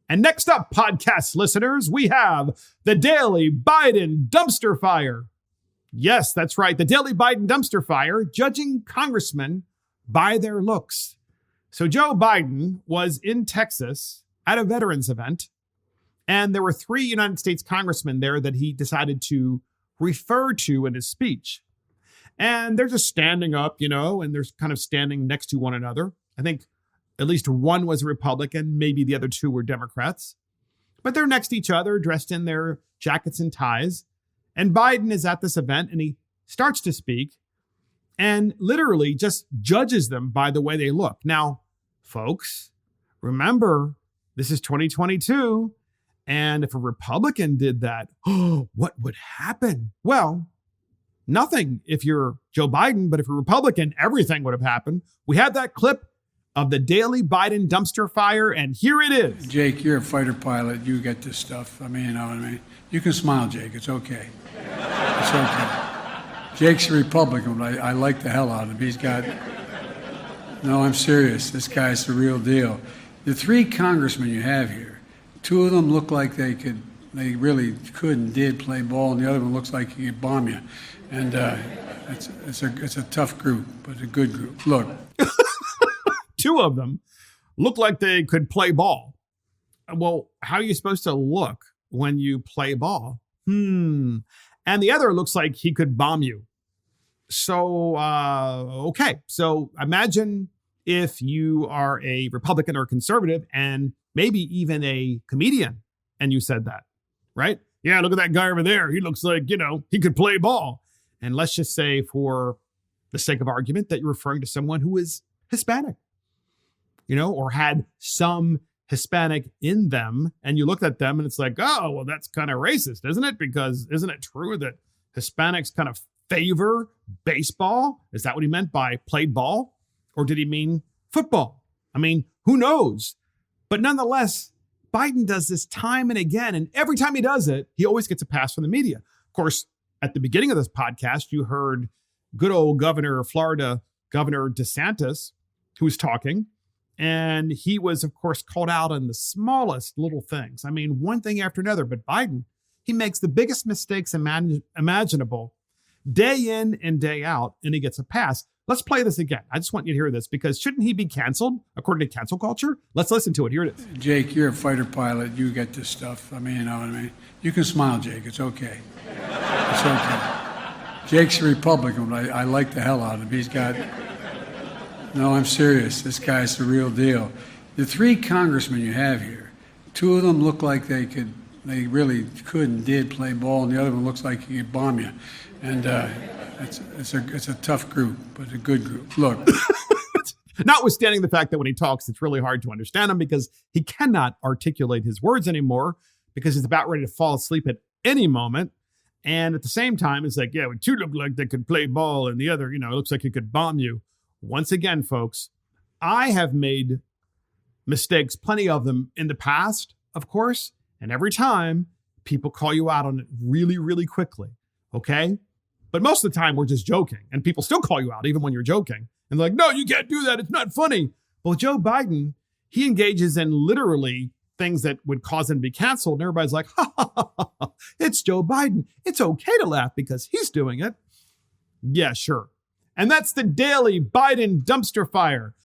And next up, podcast listeners, we have the Daily Biden Dumpster Fire. Yes, that's right. The Daily Biden Dumpster Fire, judging congressmen by their looks. So Joe Biden was in Texas at a veterans event, and there were 3 United States congressmen there that he decided to refer to in his speech. And they're just standing up, and they're kind of standing next to one another. I think at least one was a Republican, maybe the other 2 were Democrats. But they're next to each other, dressed in their jackets and ties. And Biden is at this event, and he starts to speak and literally just judges them by the way they look. Now, folks, remember, this is 2022. And if a Republican did that, what would happen? Well, nothing if you're Joe Biden, but if you're a Republican, everything would have happened. We have that clip of the Daily Biden Dumpster Fire, and here it is. Jake, you're a fighter pilot. You get this stuff. You know what I mean? You can smile, Jake. It's okay. It's okay. Jake's a Republican, but I like the hell out of him. No, I'm serious. This guy's the real deal. The 3 congressmen you have here, 2 of them look like they really could and did play ball, and the other one looks like he could bomb you. And it's a tough group, but a good group. Look. 2 of them look like they could play ball. Well, how are you supposed to look when you play ball? And the other looks like he could bomb you. So, okay. So imagine if you are a Republican or conservative and maybe even a comedian and you said that, right? Yeah, look at that guy over there. He looks like, he could play ball. And let's just say for the sake of argument that you're referring to someone who is Hispanic, or had some Hispanic in them. And you looked at them and it's like, oh, well, that's kind of racist, isn't it? Because isn't it true that Hispanics kind of favor baseball? Is that what he meant by played ball? Or did he mean football? Who knows? But nonetheless, Biden does this time and again. And every time he does it, he always gets a pass from the media. Of course, at the beginning of this podcast, you heard good old Governor of Florida, Governor DeSantis, who was talking. And he was, of course, called out on the smallest little things. One thing after another. But Biden, he makes the biggest mistakes imaginable day in and day out, and he gets a pass. Let's play this again. I just want you to hear this, because shouldn't he be canceled according to cancel culture? Let's listen to it. Here it is. Jake, you're a fighter pilot. You get this stuff. You know what I mean? You can smile, Jake. It's okay. It's okay. Jake's a Republican, but I like the hell out of him. No, I'm serious. This guy's the real deal. The 3 congressmen you have here, 2 of them look like they really could and did play ball, and the other one looks like he could bomb you. And it's a tough group, but a good group. Look. Notwithstanding the fact that when he talks, it's really hard to understand him because he cannot articulate his words anymore because he's about ready to fall asleep at any moment. And at the same time, it's like, yeah, when 2 look like they could play ball and the other, looks like he could bomb you. Once again, folks, I have made mistakes, plenty of them in the past, of course. And every time people call you out on it really, really quickly. Okay. But most of the time we're just joking and people still call you out even when you're joking and like, no, you can't do that. It's not funny. Well, Joe Biden, he engages in literally things that would cause him to be canceled. And everybody's like, ha, ha, ha, ha, it's Joe Biden. It's okay to laugh because he's doing it. Yeah, sure. And that's the Daily Biden Dumpster Fire.